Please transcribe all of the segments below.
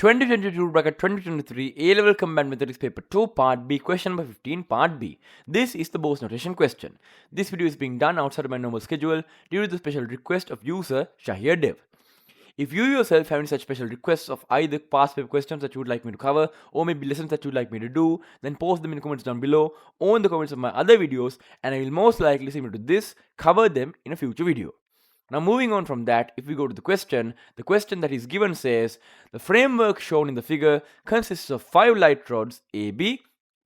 2022-2023 A-Level Combined Mathematics Paper 2 Part B, question number 15, Part B. This is the Bose notation question. This video is being done outside of my normal schedule due to the special request of user Shahir Dev. If you yourself have any such special requests of either past paper questions that you would like me to cover or maybe lessons that you would like me to do, then post them in the comments down below or in the comments of my other videos, and I will most likely similar to this cover them in a future video. Now moving on from that, if we go to the question that is given says, the framework shown in the figure consists of 5 light rods AB,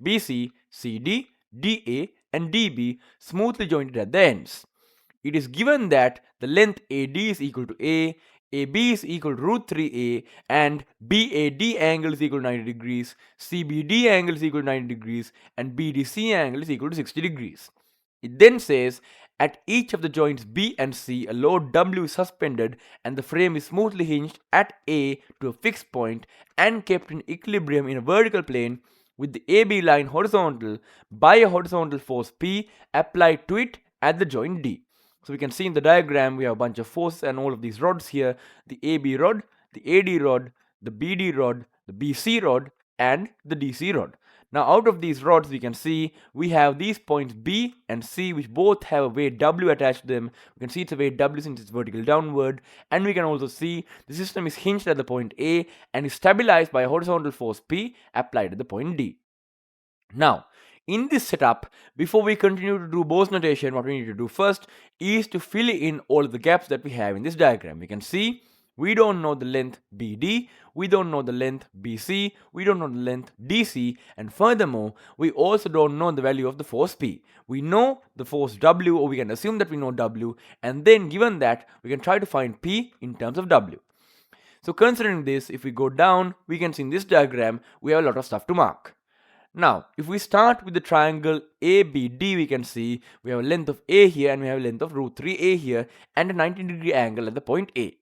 BC, CD, DA and DB smoothly jointed at the ends. It is given that the length AD is equal to A, AB is equal to root 3A and BAD angle is equal to 90 degrees, CBD angle is equal to 90 degrees and BDC angle is equal to 60 degrees. It then says, at each of the joints B and C, a load W is suspended and the frame is smoothly hinged at A to a fixed point and kept in equilibrium in a vertical plane with the AB line horizontal by a horizontal force P applied to it at the joint D. So we can see in the diagram we have a bunch of forces and all of these rods here, the AB rod, the AD rod, the BD rod, the BC rod and the DC rod. Now out of these rods we can see we have these points B and C which both have a weight W attached to them. We can see it's a weight W since it's vertical downward, and we can also see the system is hinged at the point A and is stabilized by a horizontal force P applied at the point D. Now in this setup, before we continue to do Bose notation, what we need to do first is to fill in all of the gaps that we have in this diagram. We can see we don't know the length BD, we don't know the length BC, we don't know the length DC, and furthermore, we also don't know the value of the force P. We know the force W, or we can assume that we know W, and then given that, we can try to find P in terms of W. So considering this, if we go down, we can see in this diagram, we have a lot of stuff to mark. Now, if we start with the triangle ABD, we can see we have a length of A here and we have a length of root 3A here and a 90-degree angle at the point A.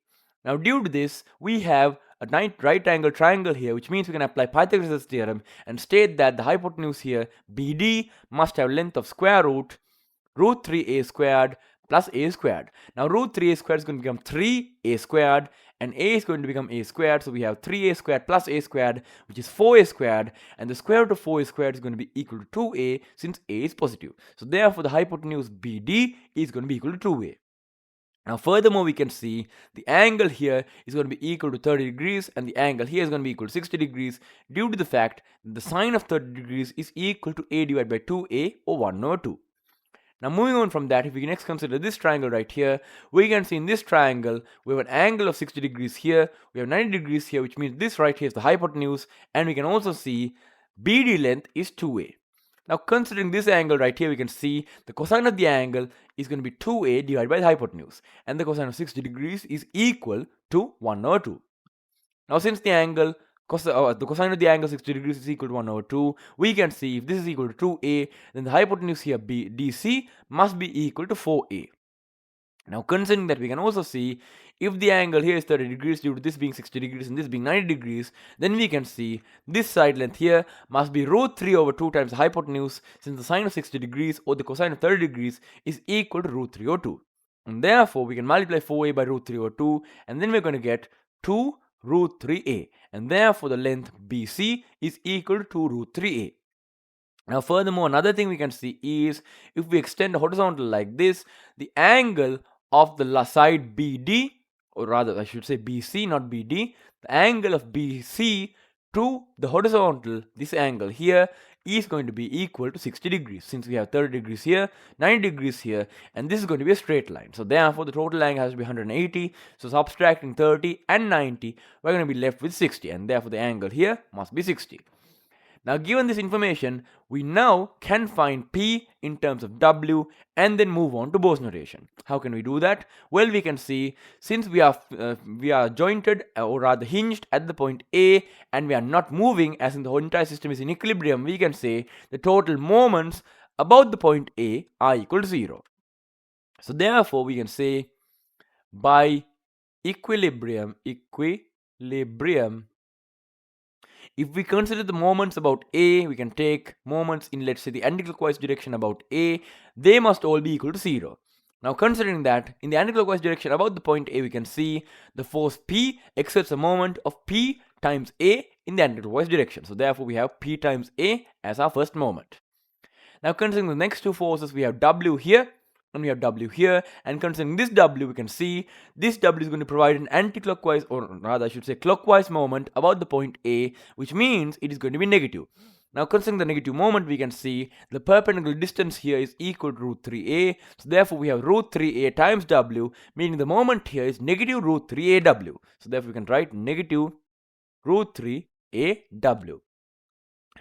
Now, due to this, we have a right angle triangle here, which means we can apply Pythagoras' theorem and state that the hypotenuse here, BD, must have length of square root 3A squared plus A squared. Now, root 3A squared is going to become 3A squared and A is going to become A squared. So we have 3A squared plus A squared, which is 4A squared, and the square root of 4A squared is going to be equal to 2A since A is positive. So therefore, the hypotenuse BD is going to be equal to 2A. Now furthermore, we can see the angle here is going to be equal to 30 degrees and the angle here is going to be equal to 60 degrees due to the fact that the sine of 30 degrees is equal to A divided by 2A or 1 over 2. Now moving on from that, if we next consider this triangle right here, we can see in this triangle, we have an angle of 60 degrees here, we have 90 degrees here, which means this right here is the hypotenuse, and we can also see BD length is 2A. Now considering this angle right here, we can see the cosine of the angle is going to be 2A divided by the hypotenuse, and the cosine of 60 degrees is equal to 1 over 2. Now since the cosine of the angle 60 degrees is equal to 1 over 2, we can see if this is equal to 2A, then the hypotenuse here DC must be equal to 4A. Now considering that, we can also see if the angle here is 30 degrees due to this being 60 degrees and this being 90 degrees, then we can see this side length here must be root 3 over 2 times the hypotenuse, since the sine of 60 degrees or the cosine of 30 degrees is equal to root 3 over 2. And therefore, we can multiply 4A by root 3 over 2, and then we're going to get 2 root 3A, and therefore the length BC is equal to 2 root 3A. Now furthermore, another thing we can see is if we extend the horizontal like this, the angle of the side BD, or rather I should say BC, not BD, the angle of BC to the horizontal, this angle here, is going to be equal to 60 degrees, since we have 30 degrees here, 90 degrees here, and this is going to be a straight line. So therefore the total angle has to be 180. So subtracting 30 and 90, we're going to be left with 60, and therefore the angle here must be 60. Now given this information, we now can find P in terms of W and then move on to Bose notation. How can we do that? Well, we can see since we are jointed, or rather hinged at the point A, and we are not moving, as in the whole entire system is in equilibrium, we can say the total moments about the point A are equal to 0. So therefore we can say by equilibrium, if we consider the moments about A, we can take moments in, let's say, the anticlockwise direction about A, they must all be equal to 0. Now considering that, in the anticlockwise direction about the point A, we can see the force P exerts a moment of P times A in the anti-clockwise direction. So therefore we have P times A as our first moment. Now considering the next two forces, we have W here and we have W here, and considering this W, we can see this W is going to provide an anti-clockwise, or rather I should say clockwise moment about the point A, which means it is going to be negative. Now considering the negative moment, we can see the perpendicular distance here is equal to root 3a, so therefore we have root 3a times W, meaning the moment here is negative root 3aw. So therefore we can write negative root 3aw.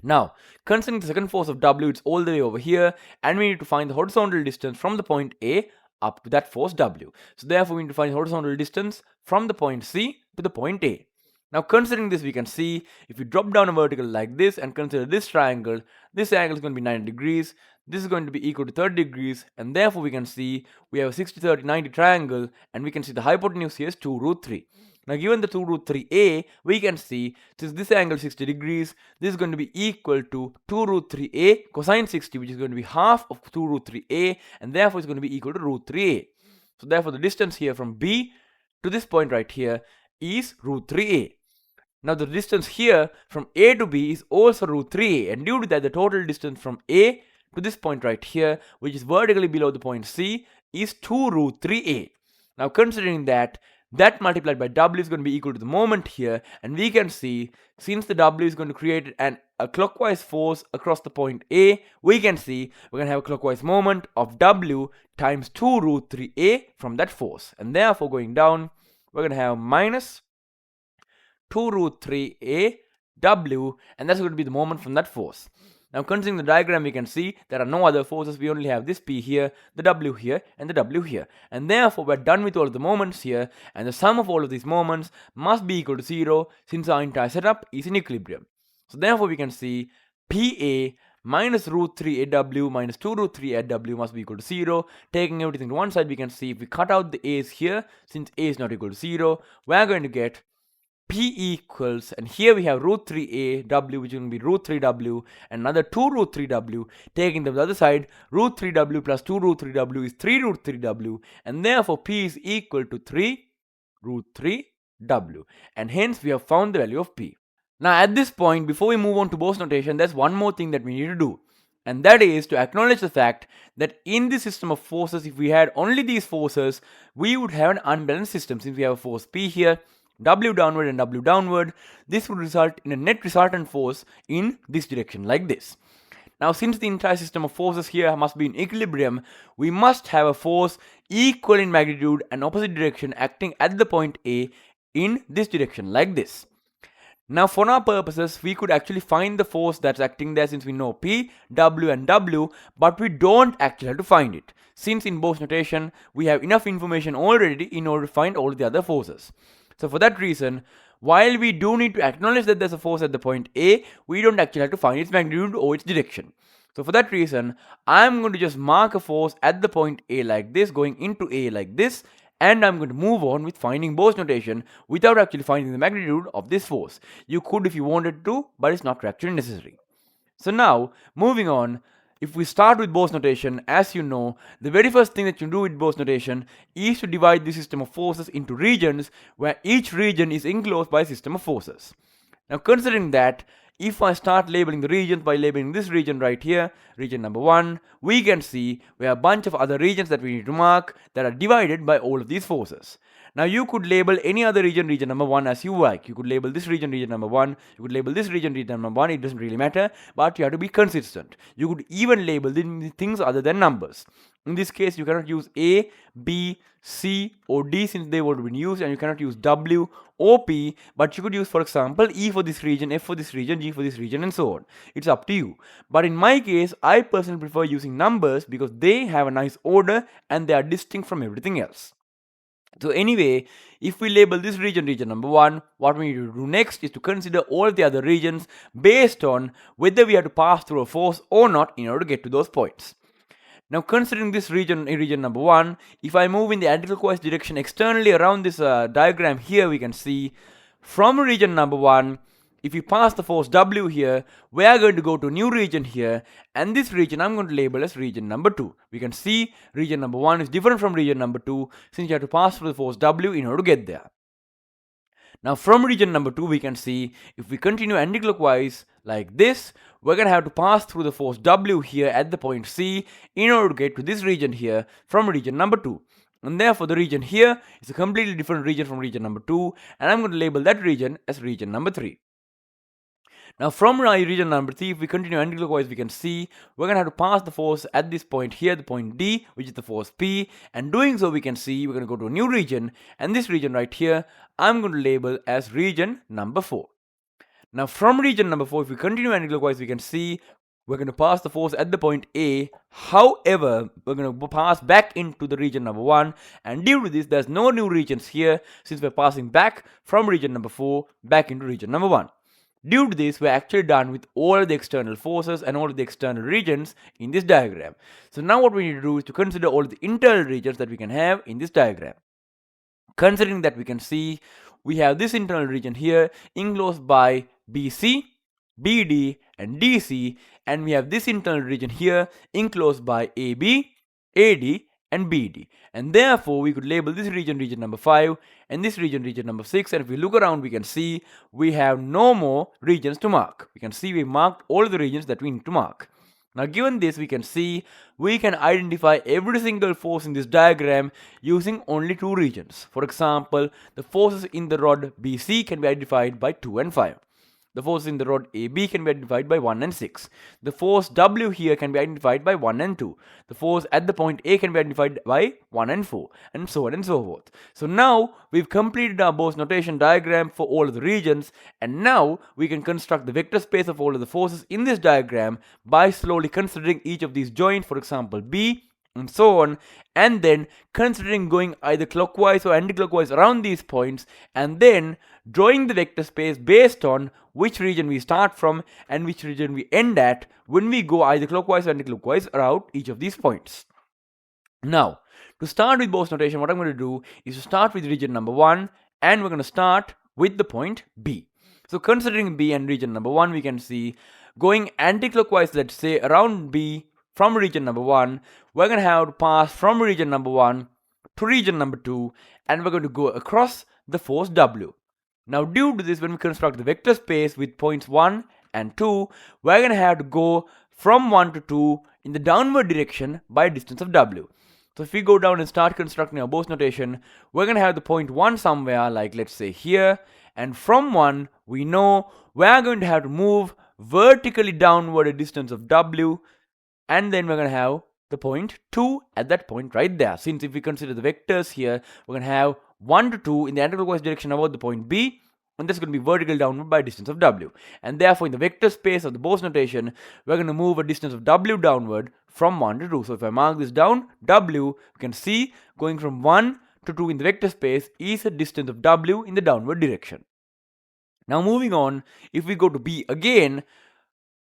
Now, considering the second force of W, it's all the way over here, and we need to find the horizontal distance from the point A up to that force W. So therefore, we need to find the horizontal distance from the point C to the point A. Now, considering this, we can see if we drop down a vertical like this and consider this triangle, this angle is going to be 90 degrees, this is going to be equal to 30 degrees, and therefore we can see we have a 60, 30, 90 triangle, and we can see the hypotenuse here is 2 root 3. Now given the 2 root 3a, we can see since this angle is 60 degrees, this is going to be equal to 2 root 3a cosine 60, which is going to be half of 2 root 3a, and therefore it's going to be equal to root 3a. So therefore the distance here from B to this point right here is root 3a. Now the distance here from A to B is also root 3a, and due to that the total distance from A to this point right here, which is vertically below the point C, is 2 root 3a. Now considering that multiplied by W is going to be equal to the moment here, and we can see since the W is going to create a clockwise force across the point A, we can see we're going to have a clockwise moment of W times 2 root 3a from that force, and therefore going down we're going to have minus 2 root 3a W, and that's going to be the moment from that force. Now considering the diagram, we can see there are no other forces, we only have this P here, the W here, and the W here, and therefore we're done with all of the moments here, and the sum of all of these moments must be equal to 0 since our entire setup is in equilibrium. So therefore we can see PA minus root 3aw minus 2 root 3aw must be equal to 0. Taking everything to one side, we can see if we cut out the a's here, since a is not equal to 0, we're going to get P equals, and here we have root 3a w, which is going to be root 3w, and another 2 root 3w. Taking them to the other side, root 3w plus 2 root 3w is 3 root 3w, and therefore P is equal to 3 root 3w, and hence we have found the value of P. Now at this point, before we move on to Bose notation, there's one more thing that we need to do, and that is to acknowledge the fact that in this system of forces, if we had only these forces, we would have an unbalanced system. Since we have a force P here, W downward and W downward, this would result in a net resultant force in this direction like this. Now since the entire system of forces here must be in equilibrium, we must have a force equal in magnitude and opposite direction acting at the point A in this direction like this. Now for our purposes, we could actually find the force that's acting there, since we know P, W and W, but we don't actually have to find it, since in Bose notation we have enough information already in order to find all the other forces. So for that reason, while we do need to acknowledge that there's a force at the point A, we don't actually have to find its magnitude or its direction. So for that reason, I'm going to just mark a force at the point A like this, going into A like this, and I'm going to move on with finding Bose notation without actually finding the magnitude of this force. You could if you wanted to, but it's not actually necessary. So now, moving on, if we start with Bose notation, as you know, the very first thing that you do with Bose notation is to divide the system of forces into regions, where each region is enclosed by a system of forces. Now considering that, if I start labeling the regions by labeling this region right here, region number 1, we can see we have a bunch of other regions that we need to mark that are divided by all of these forces. Now you could label any other region region number 1 as you like. You could label this region region number 1, you could label this region region number 1, it doesn't really matter, but you have to be consistent. You could even label the things other than numbers. In this case, you cannot use A, B, C or D since they would have been used, and you cannot use W or P, but you could use, for example, E for this region, F for this region, G for this region, and so on. It's up to you. But in my case, I personally prefer using numbers because they have a nice order and they are distinct from everything else. So anyway, if we label this region region number 1, what we need to do next is to consider all the other regions based on whether we have to pass through a force or not in order to get to those points. Now considering this region number 1, if I move in the anti-clockwise direction externally around this diagram here, we can see from region number 1, if we pass the force W here, we are going to go to a new region here, and this region I'm going to label as region number 2. We can see region number 1 is different from region number 2 since you have to pass through the force W in order to get there. Now from region number 2 we can see if we continue anticlockwise like this, we're going to have to pass through the force W here at the point C in order to get to this region here from region number 2. And therefore the region here is a completely different region from region number 2, and I'm going to label that region as region number 3. Now from region number 3, if we continue anticlockwise, we can see we're going to have to pass the force at this point here, the point D, which is the force P, and doing so we can see we're going to go to a new region, and this region right here I'm going to label as region number 4. Now from region number 4, if we continue anticlockwise, we can see we're going to pass the force at the point A. However, we're going to pass back into the region number 1, and due to this there's no new regions here since we're passing back from region number 4 back into region number 1. Due to this, we're actually done with all of the external forces and all of the external regions in this diagram. So now what we need to do is to consider all of the internal regions that we can have in this diagram. Considering that we can see we have this internal region here enclosed by BC, BD and DC, and we have this internal region here enclosed by AB, AD and BD, and therefore we could label this region region number 5 and this region region number 6, and if we look around we can see we have no more regions to mark. We can see we marked all of the regions that we need to mark. Now given this, we can see we can identify every single force in this diagram using only 2 regions. For example, the forces in the rod BC can be identified by 2 and 5. The force in the rod AB can be identified by 1 and 6. The force W here can be identified by 1 and 2. The force at the point A can be identified by 1 and 4, and so on and so forth. So now we've completed our Bose notation diagram for all of the regions, and now we can construct the vector space of all of the forces in this diagram by slowly considering each of these joints, for example B, and so on, and then considering going either clockwise or anticlockwise around these points, and then drawing the vector space based on which region we start from and which region we end at when we go either clockwise or anticlockwise around each of these points. Now, to start with Bose notation, what I'm going to do is to start with region number 1, and we're going to start with the point B. So considering B and region number 1, we can see going anticlockwise, let's say around B from region number 1, we're going to have to pass from region number 1 to region number 2, and we're going to go across the force W. Now due to this, when we construct the vector space with points 1 and 2, we're going to have to go from 1 to 2 in the downward direction by distance of W. So if we go down and start constructing our Bose notation, we're going to have the point 1 somewhere, like let's say here, and from 1 we know we're going to have to move vertically downward a distance of W, and then we're going to have the point 2 at that point right there. Since if we consider the vectors here, we're going to have 1 to 2 in the anticlockwise direction about the point B, and that's going to be vertical downward by distance of W. And therefore in the vector space of the Bose notation, we're going to move a distance of W downward from 1 to 2. So if I mark this down, W, we can see going from 1 to 2 in the vector space is a distance of W in the downward direction. Now moving on, if we go to B again,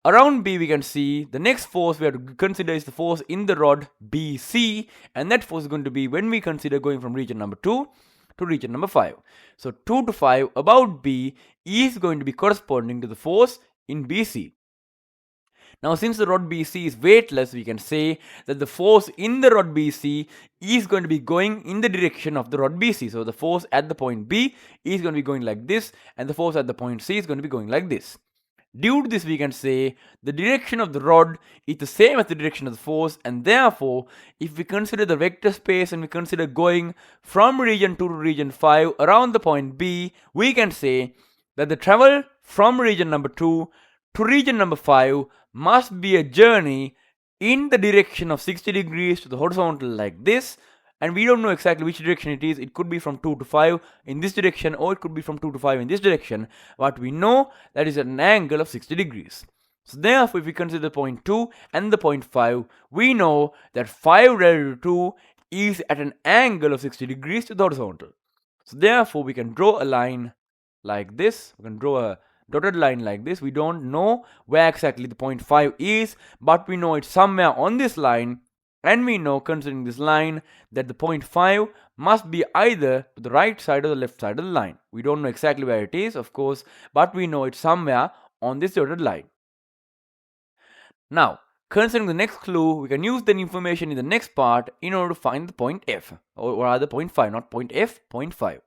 around B we can see the next force we have to consider is the force in the rod BC, and that force is going to be when we consider going from region number 2 to region number 5. So 2 to 5 about B is going to be corresponding to the force in BC. Now since the rod BC is weightless, we can say that the force in the rod BC is going to be going in the direction of the rod BC. So the force at the point B is going to be going like this, and the force at the point C is going to be going like this. Due to this, we can say the direction of the rod is the same as the direction of the force, and therefore if we consider the vector space and we consider going from region 2 to region 5 around the point B, we can say that the travel from region number 2 to region number 5 must be a journey in the direction of 60 degrees to the horizontal like this, and we don't know exactly which direction it is. It could be from 2 to 5 in this direction, or it could be from 2 to 5 in this direction, but we know that is at an angle of 60 degrees. So therefore if we consider the point 2 and the point 5, we know that 5 relative to 2 is at an angle of 60 degrees to the horizontal. So therefore we can draw a line like this. We can draw a dotted line like this. We don't know where exactly the point 5 is, but we know it's somewhere on this line, and we know considering this line that the point 5 must be either to the right side or the left side of the line. We don't know exactly where it is, of course, but we know it's somewhere on this dotted line. Now considering the next clue, we can use the information in the next part in order to find the point F, or rather point 5, not point F, point 5.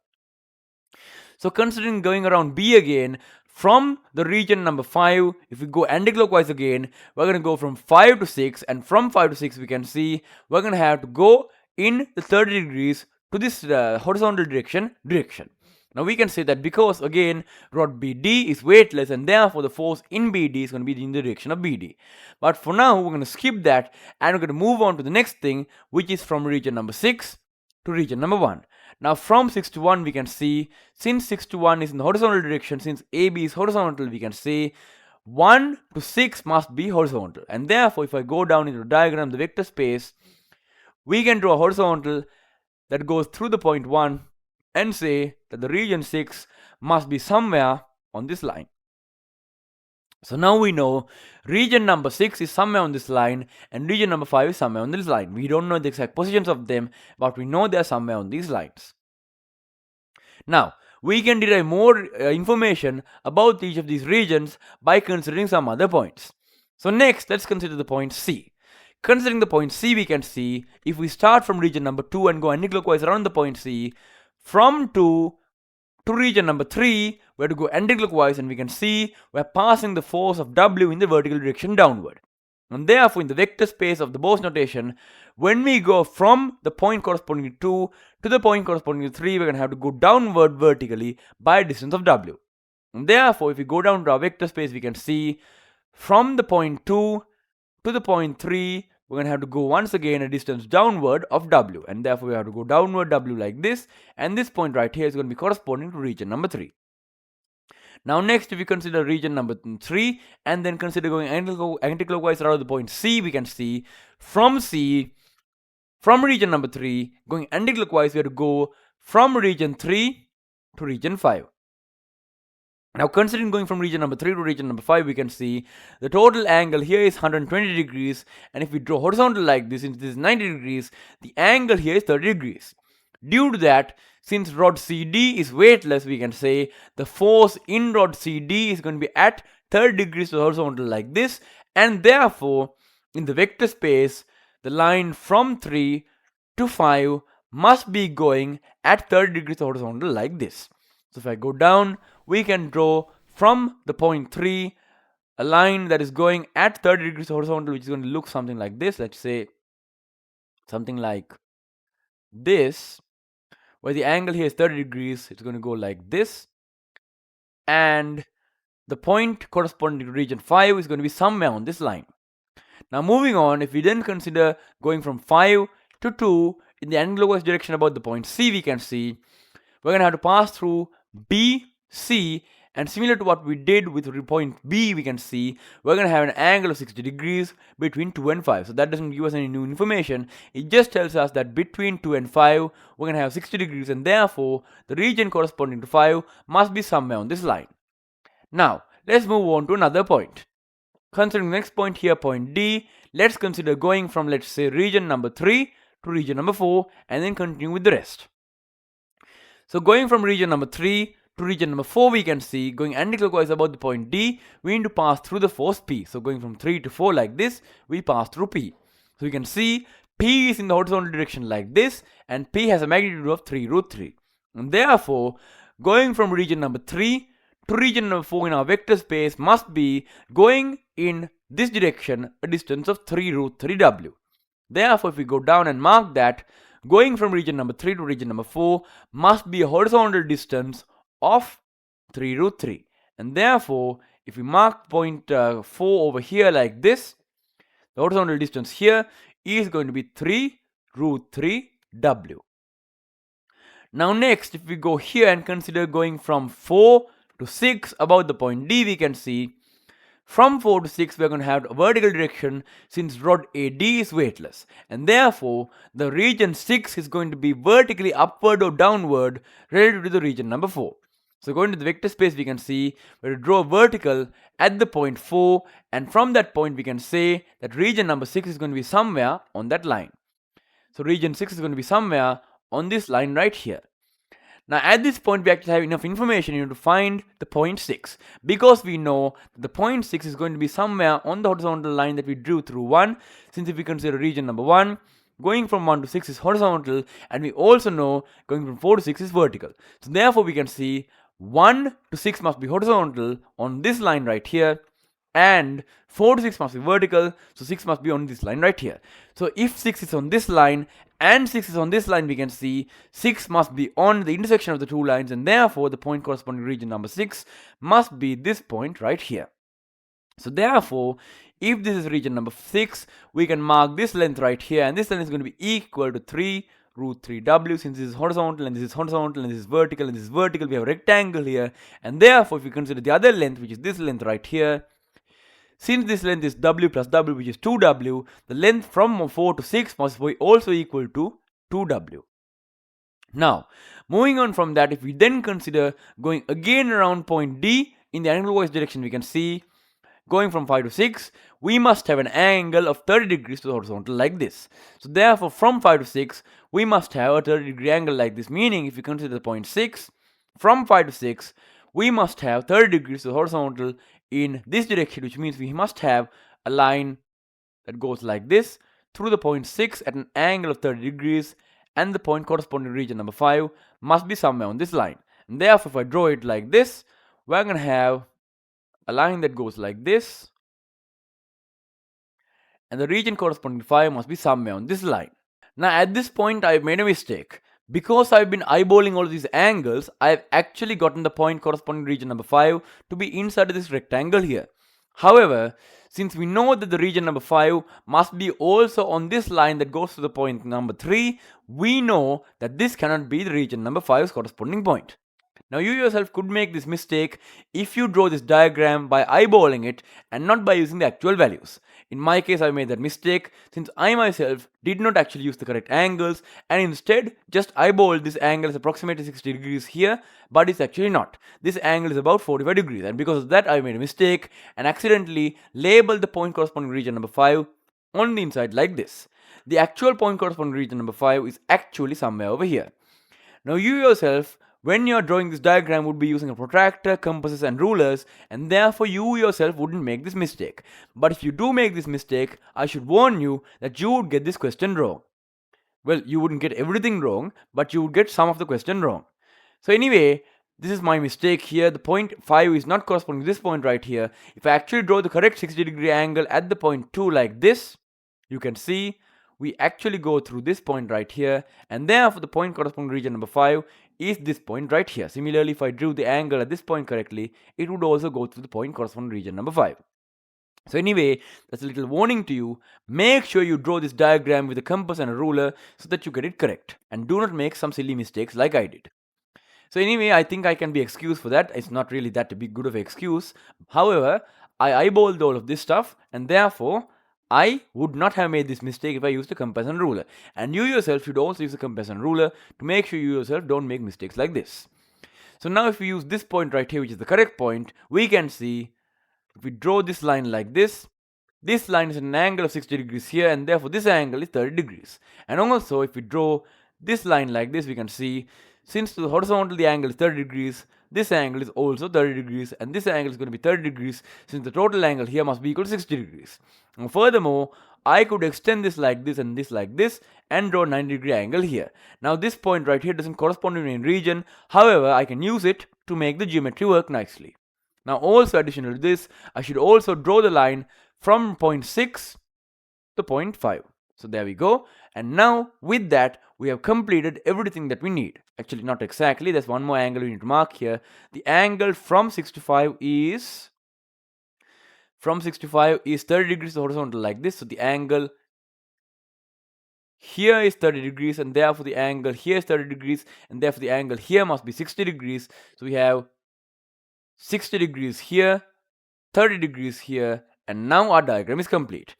So considering going around B again, from the region number 5, if we go anticlockwise again, we're going to go from 5 to 6, and from 5 to 6 we can see we're going to have to go in the 30 degrees to this horizontal direction. Now we can say that because again rod BD is weightless and therefore the force in BD is going to be in the direction of BD. But for now we're going to skip that and we're going to move on to the next thing, which is from region number 6 to region number 1. Now from 6 to 1 we can see, since 6 to 1 is in the horizontal direction, since AB is horizontal, we can say 1 to 6 must be horizontal. And therefore if I go down into the diagram, the vector space, we can draw a horizontal that goes through the point 1 and say that the region 6 must be somewhere on this line. So now we know region number 6 is somewhere on this line and region number 5 is somewhere on this line. We don't know the exact positions of them, but we know they are somewhere on these lines. Now, we can derive more information about each of these regions by considering some other points. So next, let's consider the point C. Considering the point C, we can see if we start from region number 2 and go anticlockwise around the point C, from 2 to region number 3, we have to go anticlockwise, and we can see we're passing the force of W in the vertical direction downward. And therefore, in the vector space of the Bose notation, when we go from the point corresponding to 2 to the point corresponding to 3, we're going to have to go downward vertically by a distance of W. And therefore, if we go down to our vector space, we can see from the point 2 to the point 3, we're going to have to go once again a distance downward of W, and therefore we have to go downward W like this, and this point right here is going to be corresponding to region number 3. Now next, if we consider region number 3 and then consider going anticlockwise around the point C, we can see from region number 3 going anticlockwise, we have to go from region 3 to region 5. Now considering going from region number 3 to region number 5, we can see the total angle here is 120 degrees, and if we draw horizontal like this, since this is 90 degrees, the angle here is 30 degrees. Due to that, since rod CD is weightless, we can say the force in rod CD is going to be at 30 degrees to the horizontal like this, and therefore in the vector space, the line from 3 to 5 must be going at 30 degrees to the horizontal like this. So if I go down, we can draw from the point 3 a line that is going at 30 degrees horizontal, which is going to look something like this. Let's say something like this, where the angle here is 30 degrees. It's going to go like this, and the point corresponding to region 5 is going to be somewhere on this line. Now moving on, if we then consider going from 5 to 2 in the anticlockwise direction about the point C, we can see we're going to have to pass through B, C, and similar to what we did with point B, we can see we're going to have an angle of 60 degrees between 2 and 5. So that doesn't give us any new information. It just tells us that between 2 and 5, we're going to have 60 degrees, and therefore the region corresponding to 5 must be somewhere on this line. Now, let's move on to another point. Considering the next point here, point D, let's consider going from, let's say, region number 3 to region number 4, and then continue with the rest. So going from region number 3 to region number 4, we can see going anticlockwise about the point D, we need to pass through the force P. So going from 3 to 4 like this, we pass through P. So we can see P is in the horizontal direction like this, and P has a magnitude of 3√3. And therefore, going from region number 3 to region number 4 in our vector space must be going in this direction a distance of 3√3W. Therefore, if we go down and mark that, going from region number 3 to region number 4 must be a horizontal distance of 3√3. And therefore, if we mark point 4 over here like this, the horizontal distance here is going to be 3√3W. Now next, if we go here and consider going from 4 to 6 about the point D, we can see from 4 to 6 we are going to have a vertical direction since rod AD is weightless, and therefore the region 6 is going to be vertically upward or downward relative to the region number 4. So going to the vector space, we can see we have to draw a vertical at the point 4, and from that point we can say that region number 6 is going to be somewhere on that line. So region 6 is going to be somewhere on this line right here. Now at this point we actually have enough information to find the point 6, because we know that the point 6 is going to be somewhere on the horizontal line that we drew through 1, since if we consider region number 1, going from 1 to 6 is horizontal, and we also know going from 4 to 6 is vertical. So therefore we can see 1 to 6 must be horizontal on this line right here, and 4 to 6 must be vertical, so 6 must be on this line right here. So if 6 is on this line and 6 is on this line, we can see 6 must be on the intersection of the two lines, and therefore the point corresponding to region number 6 must be this point right here. So therefore, if this is region number 6, we can mark this length right here, and this length is going to be equal to 3 root 3w. Since this is horizontal and this is horizontal and this is vertical and this is vertical, we have a rectangle here, and therefore if we consider the other length, which is this length right here, since this length is w plus w, which is 2w, the length from 4 to 6 must be also equal to 2w. Now, moving on from that, if we then consider going again around point D in the anti-clockwise direction, we can see going from 5 to 6, we must have an angle of 30 degrees to the horizontal like this. So therefore, from 5 to 6, we must have a 30 degree angle like this, meaning if we consider the point 6, from 5 to 6, we must have 30 degrees to the horizontal in this direction, which means we must have a line that goes like this through the point 6 at an angle of 30 degrees, and the point corresponding to region number 5 must be somewhere on this line. And therefore, if I draw it like this, we're going to have a line that goes like this, and the region corresponding to 5 must be somewhere on this line. Now at this point, I've made a mistake. Because I've been eyeballing all of these angles, I've actually gotten the point corresponding to region number 5 to be inside of this rectangle here. However, since we know that the region number 5 must be also on this line that goes to the point number 3, we know that this cannot be the region number 5's corresponding point. Now you yourself could make this mistake if you draw this diagram by eyeballing it and not by using the actual values. In my case, I made that mistake since I myself did not actually use the correct angles and instead just eyeballed this angle as approximately 60 degrees here, but it's actually not. This angle is about 45 degrees, and because of that I made a mistake and accidentally labeled the point corresponding to region number 5 on the inside like this. The actual point corresponding to region number 5 is actually somewhere over here. Now you yourself, when you're drawing this diagram, would be using a protractor, compasses and rulers, and therefore you yourself wouldn't make this mistake. But if you do make this mistake, I should warn you that you would get this question wrong. Well, you wouldn't get everything wrong, but you would get some of the question wrong. So anyway, this is my mistake here. The point 5 is not corresponding to this point right here. If I actually draw the correct 60 degree angle at the point 2 like this, you can see we actually go through this point right here, and therefore the point corresponding to region number 5 is this point right here. Similarly, if I drew the angle at this point correctly, it would also go through the point corresponding to region number 5. So anyway, that's a little warning to you. Make sure you draw this diagram with a compass and a ruler so that you get it correct, and do not make some silly mistakes like I did. So anyway, I think I can be excused for that. It's not really that big good of an excuse. However, I eyeballed all of this stuff, and therefore I would not have made this mistake if I used a compass and ruler. And you yourself should also use a compass and ruler to make sure you yourself don't make mistakes like this. So now if we use this point right here, which is the correct point, we can see if we draw this line like this line is an angle of 60 degrees here, and therefore this angle is 30 degrees. And also if we draw this line like this, we can see since to the horizontal the angle is 30 degrees, this angle is also 30 degrees, and this angle is going to be 30 degrees since the total angle here must be equal to 60 degrees. And furthermore, I could extend this like this and this like this and draw a 90 degree angle here. Now this point right here doesn't correspond to any region, however I can use it to make the geometry work nicely. Now also additional to this, I should also draw the line from point 6 to point 5. So there we go. And now with that, we have completed everything that we need. Actually, not exactly. There's one more angle we need to mark here. The angle from 6 to 5 is 30 degrees horizontal like this. So the angle here is 30 degrees, and therefore the angle here is 30 degrees, and therefore the angle here must be 60 degrees. So we have 60 degrees here, 30 degrees here, and now our diagram is complete.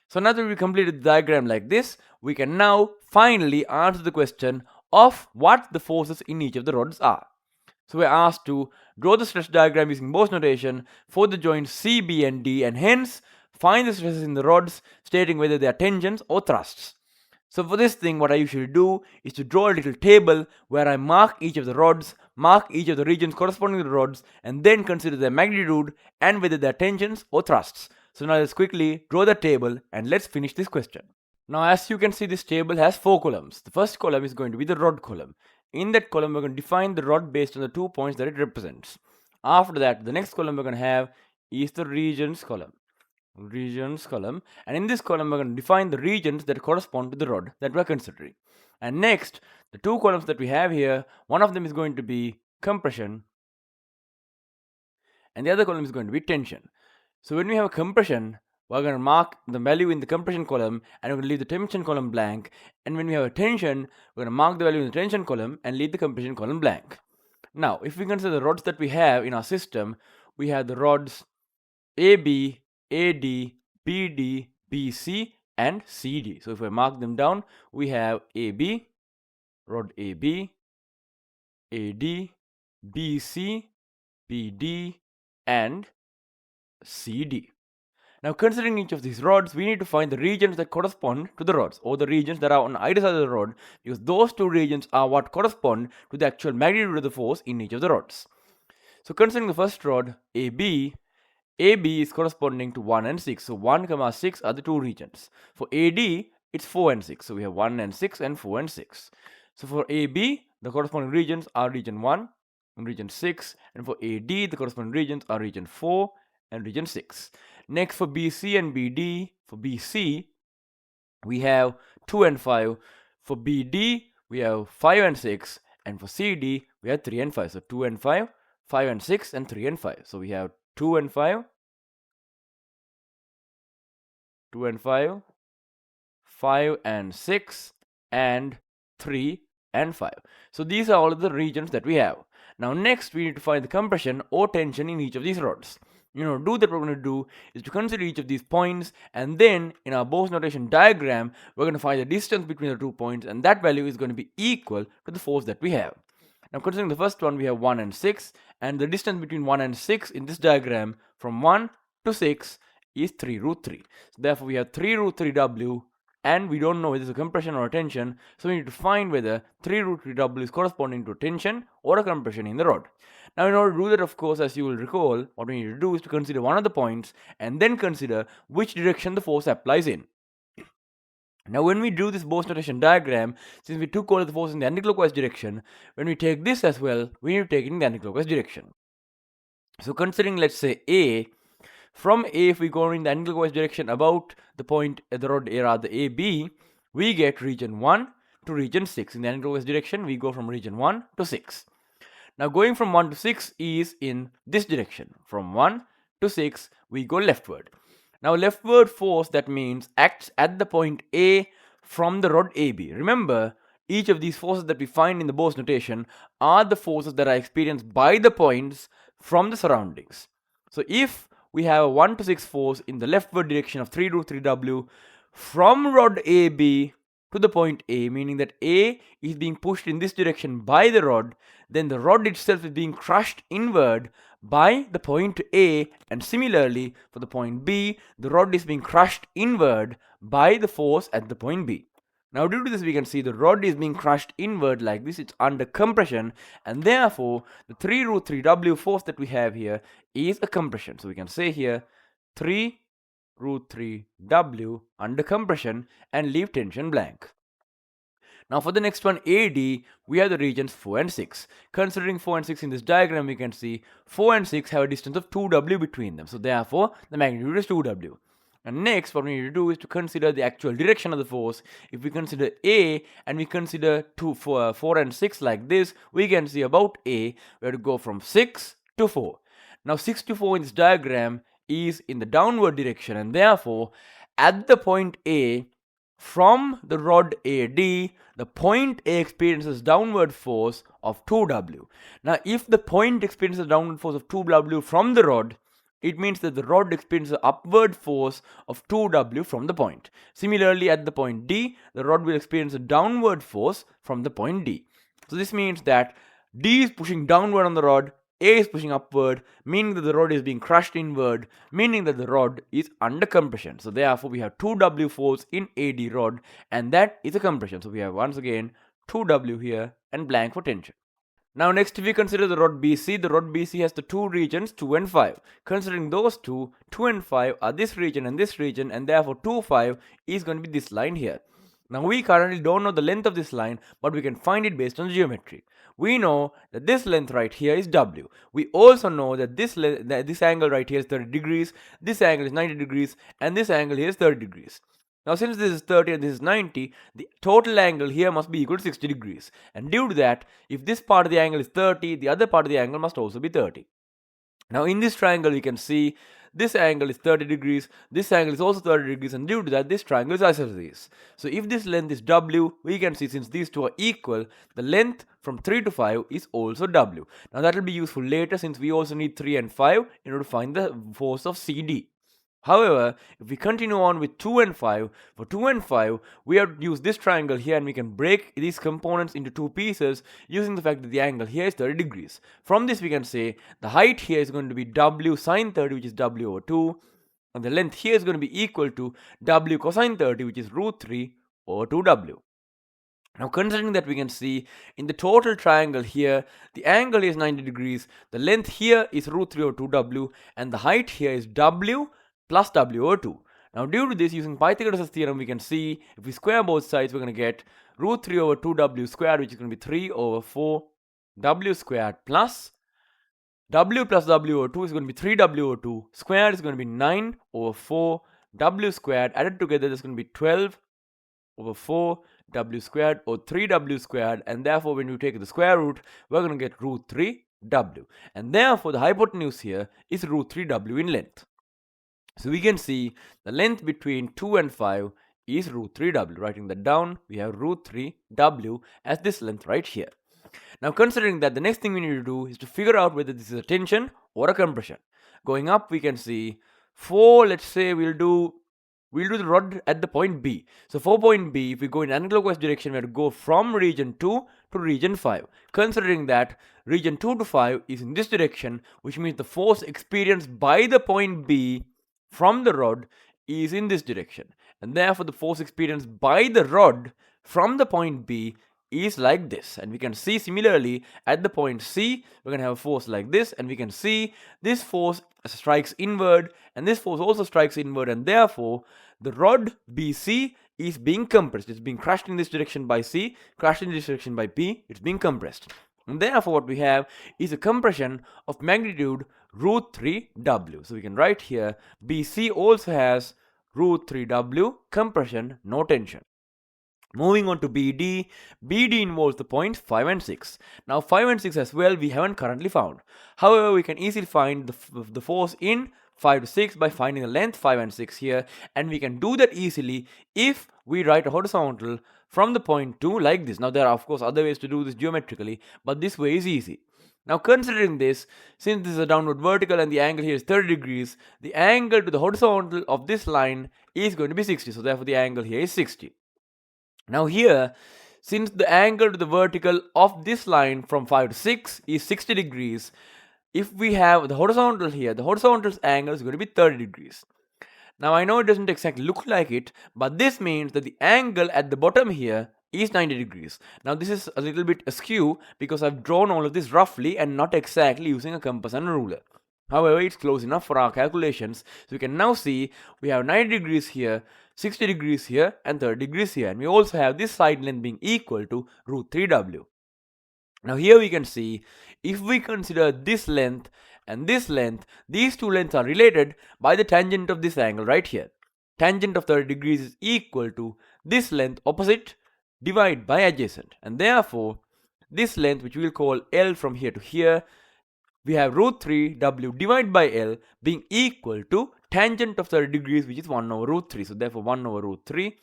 So now that we completed the diagram like this, we can now finally answer the question of what the forces in each of the rods are. So we're asked to draw the stress diagram using Morse notation for the joints C, B and D, and hence find the stresses in the rods, stating whether they are tensions or thrusts. So for this thing, what I usually do is to draw a little table where I mark each of the rods, mark each of the regions corresponding to the rods, and then consider their magnitude and whether they are tensions or thrusts. So now let's quickly draw the table and let's finish this question. Now as you can see, this table has 4 columns. The first column is going to be the rod column. In that column, we're going to define the rod based on the 2 points that it represents. After that, the next column we're going to have is the regions column. And in this column, we're going to define the regions that correspond to the rod that we're considering. And next, the 2 columns that we have here, one of them is going to be compression, and the other column is going to be tension. So when we have a compression, we're going to mark the value in the compression column and we're going to leave the tension column blank. And when we have a tension, we're going to mark the value in the tension column and leave the compression column blank. Now, if we consider the rods that we have in our system, we have the rods AB, AD, BD, BC, and CD. So if I mark them down, we have AB, rod AB, AD, BC, BD, and CD. Now, considering each of these rods, we need to find the regions that correspond to the rods, or the regions that are on either side of the rod, because those 2 regions are what correspond to the actual magnitude of the force in each of the rods. So considering the first rod, AB is corresponding to 1 and 6. So 1, 6 are the 2 regions. For AD, it's 4 and 6. So we have 1 and 6 and 4 and 6. So for AB, the corresponding regions are region 1 and region 6. And for AD, the corresponding regions are region 4 and region 6. Next, for BC and BD, for BC, we have 2 and 5. For BD, we have 5 and 6. And for CD, we have 3 and 5. So 2 and 5, 5 and 6, and 3 and 5. So we have 2 and 5, 2 and 5, 5 and 6, and 3 and 5. So these are all of the regions that we have. Now next, we need to find the compression or tension in each of these rods. To do that, what we're going to do is to consider each of these points, and then in our Bose notation diagram, we're going to find the distance between the 2 points, and that value is going to be equal to the force that we have. Now considering the first one, we have 1 and 6, and the distance between 1 and 6 in this diagram from 1 to 6 is 3 root 3. So therefore, we have 3 root 3 W, and we don't know whether it's a compression or a tension, so we need to find whether 3 root 3 W is corresponding to a tension or a compression in the rod. Now, in order to do that, of course, as you will recall, what we need to do is to consider one of the points and then consider which direction the force applies in. Now, when we do this Bose notation diagram, since we took all of the force in the anticlockwise direction, when we take this as well, we need to take it in the anticlockwise direction. So, considering, let's say, A, from A, if we go in the anticlockwise direction about the point at the rod A, rather AB, we get region 1 to region 6. In the anticlockwise direction, we go from region 1 to 6. Now, going from 1 to 6 is in this direction. From 1 to 6, we go leftward. Now, leftward force, that means acts at the point A from the rod AB. Remember, each of these forces that we find in the Bose notation are the forces that are experienced by the points from the surroundings. So, if we have a 1 to 6 force in the leftward direction of 3 root 3 W from rod AB to the point A, meaning that A is being pushed in this direction by the rod, then the rod itself is being crushed inward by the point A, and similarly for the point B, the rod is being crushed inward by the force at the point B. Now, due to this, we can see the rod is being crushed inward like this. It's under compression, and therefore the 3 root 3 W force that we have here is a compression. So we can say here 3 root 3 W under compression and leave tension blank. Now for the next one, AD, we have the regions 4 and 6. Considering 4 and 6 in this diagram, we can see 4 and 6 have a distance of 2W between them. So therefore, the magnitude is 2W. And next, what we need to do is to consider the actual direction of the force. If we consider A and we consider 4 and 6 like this, we can see about A, we have to go from 6 to 4. Now 6 to 4 in this diagram is in the downward direction, and therefore at the point A, from the rod AD, the point A experiences downward force of 2W. Now if the point experiences downward force of 2W from the rod, it means that the rod experiences an upward force of 2W from the point. Similarly, at the point D, the rod will experience a downward force from the point D. So this means that D is pushing downward on the rod, A is pushing upward, meaning that the rod is being crushed inward, meaning that the rod is under compression. So therefore, we have 2W force in AD rod, and that is a compression. So we have once again 2W here and blank for tension. Now next, if we consider the rod BC has the two regions 2 and 5. Considering those two, 2 and 5 are this region, and therefore 2, 5 is going to be this line here. Now we currently don't know the length of this line, but we can find it based on geometry. We know that this length right here is W. We also know that this angle right here is 30 degrees, this angle is 90 degrees, and this angle here is 30 degrees. Now since this is 30 and this is 90, the total angle here must be equal to 60 degrees. And due to that, if this part of the angle is 30, the other part of the angle must also be 30. Now in this triangle we can see this angle is 30 degrees, this angle is also 30 degrees, and due to that this triangle is isosceles. So if this length is W, we can see since these two are equal, the length from 3 to 5 is also W. Now that will be useful later since we also need 3 and 5 in order to find the force of CD. However, if we continue on with 2 and 5, for 2 and 5, we have to use this triangle here and we can break these components into two pieces using the fact that the angle here is 30 degrees. From this we can say the height here is going to be W sine 30, which is W over 2, and the length here is going to be equal to W cosine 30, which is root 3 over 2W. Now considering that we can see in the total triangle here, the angle is 90 degrees, the length here is root 3 over 2W, and the height here is W plus W over 2. Now due to this, using Pythagoras' theorem, we can see if we square both sides, we're going to get root 3 over 2W squared, which is going to be 3 over 4 W squared plus W plus W over 2 is going to be 3W over 2 squared is going to be 9 over 4 W squared. Added together, that's going to be 12 over 4 W squared or 3W squared, and therefore when you take the square root, we're going to get root 3W. And therefore the hypotenuse here is root 3W in length. So we can see the length between 2 and 5 is root 3W. Writing that down, we have root 3W as this length right here. Now considering that, the next thing we need to do is to figure out whether this is a tension or a compression. Going up, we can see let's say we'll do the rod at the point B. So for point B, if we go in anti-clockwise direction, we have to go from region 2 to region 5. Considering that region 2 to 5 is in this direction, which means the force experienced by the point B from the rod is in this direction, and therefore the force experienced by the rod from the point B is like this. And we can see similarly at the point C, we're going to have a force like this, and we can see this force strikes inward and this force also strikes inward, and therefore the rod BC is being compressed. It's being crushed in this direction by C, crushed in this direction by P, it's being compressed. And therefore what we have is a compression of magnitude root 3W. So we can write here BC also has root 3W compression, no tension. Moving on to BD. BD involves the points 5 and 6. Now 5 and 6 as well we haven't currently found. However, we can easily find the force in 5 to 6 by finding the length 5 and 6 here, and we can do that easily if we write a horizontal from the point 2 like this. Now there are of course other ways to do this geometrically, but this way is easy. Now considering this, since this is a downward vertical and the angle here is 30 degrees, the angle to the horizontal of this line is going to be 60. So therefore the angle here is 60. Now here, since the angle to the vertical of this line from 5 to 6 is 60 degrees, if we have the horizontal here, the horizontal's angle is going to be 30 degrees. Now I know it doesn't exactly look like it, but this means that the angle at the bottom here is 90 degrees. Now this is a little bit askew because I've drawn all of this roughly and not exactly using a compass and a ruler. However, it's close enough for our calculations. So we can now see we have 90 degrees here, 60 degrees here, and 30 degrees here. And we also have this side length being equal to root 3W. Now here we can see if we consider this length and this length, these two lengths are related by the tangent of this angle right here. Tangent of 30 degrees is equal to this length opposite divided by adjacent. And therefore, this length, which we will call L from here to here, we have root 3W divided by L being equal to tangent of 30 degrees, which is 1 over root 3. So therefore 1 over root 3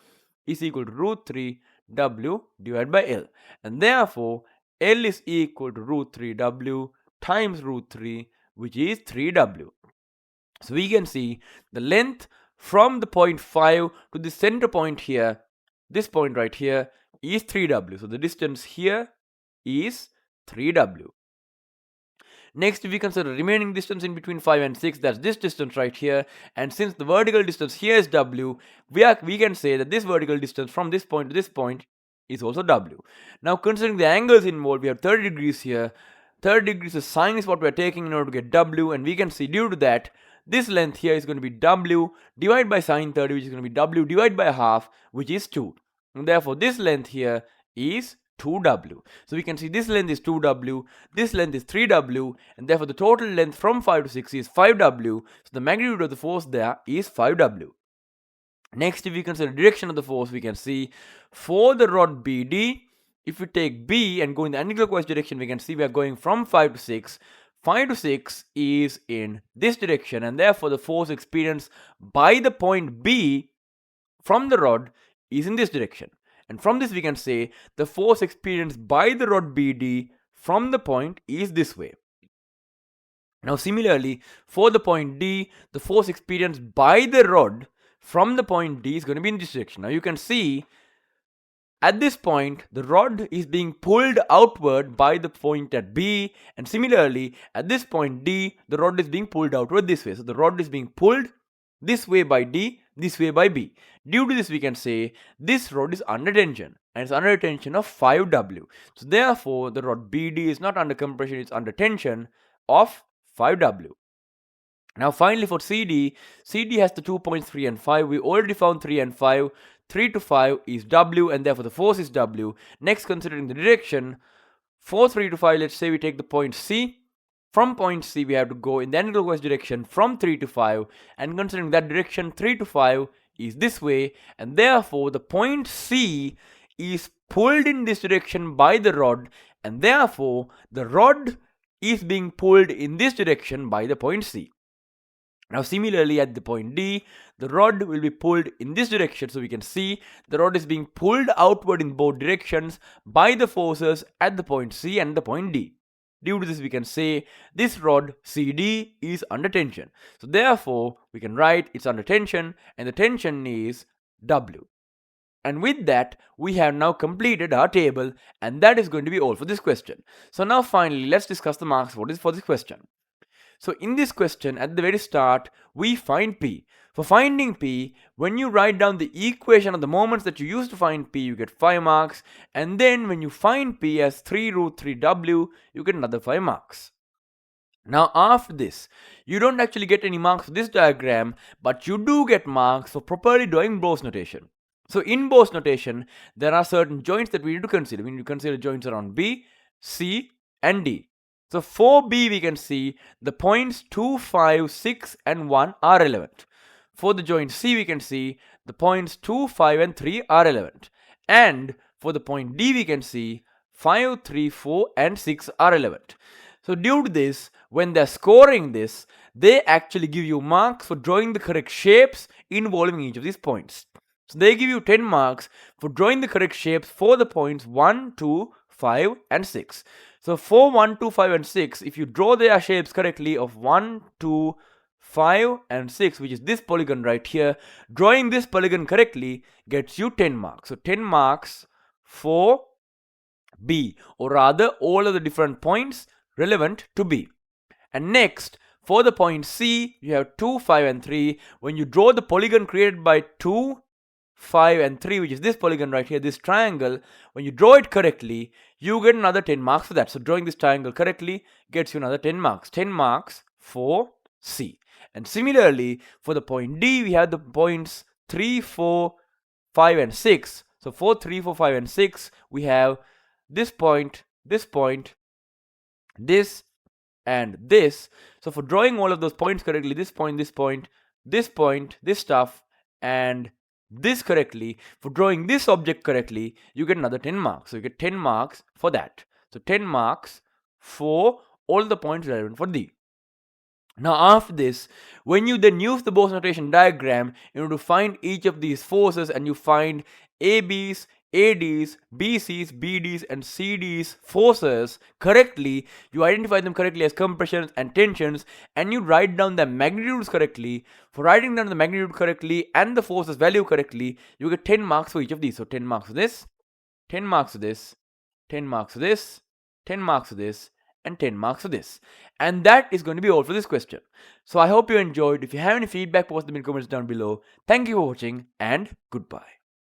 is equal to root 3W divided by L. And therefore L is equal to root 3W times root 3, which is 3W. So we can see the length from the point 5 to the center point here, this point right here, is 3W. So the distance here is 3W. Next, if we consider remaining distance in between 5 and 6, that's this distance right here. And since the vertical distance here is W, we can say that this vertical distance from this point to this point is also W. Now, considering the angles involved, we have 30 degrees here. 30 degrees of sine is what we are taking in order to get W. And we can see due to that, this length here is going to be W divided by sine 30, which is going to be W divided by half, which is 2. And therefore, this length here is 2w. So we can see this length is 2w, this length is 3w, and therefore the total length from 5 to 6 is 5w. So the magnitude of the force there is 5w. Next, if we consider direction of the force, we can see for the rod BD, if we take B and go in the anti-clockwise direction, we can see we are going from 5 to 6. 5 to 6 is in this direction, and therefore the force experienced by the point B from the rod is in this direction. And from this we can say the force experienced by the rod BD from the point is this way. Now similarly, for the point D, the force experienced by the rod from the point D is going to be in this direction. Now you can see at this point, the rod is being pulled outward by the point at B, and similarly, at this point D, the rod is being pulled outward this way. So the rod is being pulled this way by D, this way by B. Due to this, we can say this rod is under tension, and it's under tension of 5W. So therefore, the rod BD is not under compression, it's under tension of 5W. Now finally for CD has the 2 points 3 and 5. We already found 3 and 5. 3 to 5 is W, and therefore the force is W. Next, considering the direction, for 3 to 5, let's say we take the point C. From point C, we have to go in the anti-clockwise direction from 3 to 5, and considering that direction, 3 to 5 is this way, and therefore the point C is pulled in this direction by the rod, and therefore the rod is being pulled in this direction by the point C. Now similarly at the point D, the rod will be pulled in this direction, so we can see the rod is being pulled outward in both directions by the forces at the point C and the point D. Due to this, we can say this rod CD is under tension. So therefore, we can write it's under tension, and the tension is W. And with that, we have now completed our table, and that is going to be all for this question. So now finally, let's discuss the marks for this question. So in this question, at the very start, we find P. For finding P, when you write down the equation of the moments that you use to find P, you get 5 marks. And then when you find P as 3 root 3W, you get another 5 marks. Now after this, you don't actually get any marks for this diagram, but you do get marks for properly drawing Bose notation. So in Bose notation, there are certain joints that we need to consider. We need to consider joints around B, C, and D. So for B, we can see the points 2, 5, 6, and 1 are relevant. For the joint C, we can see the points 2, 5, and 3 are relevant. And for the point D, we can see 5, 3, 4, and 6 are relevant. So due to this, when they're scoring this, they actually give you marks for drawing the correct shapes involving each of these points. So they give you 10 marks for drawing the correct shapes for the points 1, 2, 5, and 6. So for 1, 2, 5, and 6, if you draw their shapes correctly of 1, 2, 5, and 6, which is this polygon right here, drawing this polygon correctly gets you 10 marks. So 10 marks for B, or rather all of the different points relevant to B. And next, for the point C, you have 2, 5, and 3. When you draw the polygon created by 2, 5, and 3, which is this polygon right here, this triangle, when you draw it correctly, you get another 10 marks for that. So drawing this triangle correctly gets you another 10 marks. 10 marks for C. And similarly, for the point D, we have the points 3, 4, 5, and 6. So for 3, 4, 5, and 6, we have this point, this, and this. So for drawing all of those points correctly, this point, this stuff, and this correctly, for drawing this object correctly, you get another 10 marks. So you get 10 marks for that. So 10 marks for all the points relevant for D. Now after this, when you then use the Bose notation diagram in order to find each of these forces, and you find AB's, AD's, BC's, BD's, and CD's forces correctly, you identify them correctly as compressions and tensions, and you write down the magnitudes correctly. For writing down the magnitude correctly and the forces value correctly, you get 10 marks for each of these. So 10 marks for this, 10 marks for this, 10 marks for this, 10 marks for this, and 10 marks for this. And that is going to be all for this question. So I hope you enjoyed. If you have any feedback, post them in comments down below. Thank you for watching, and goodbye.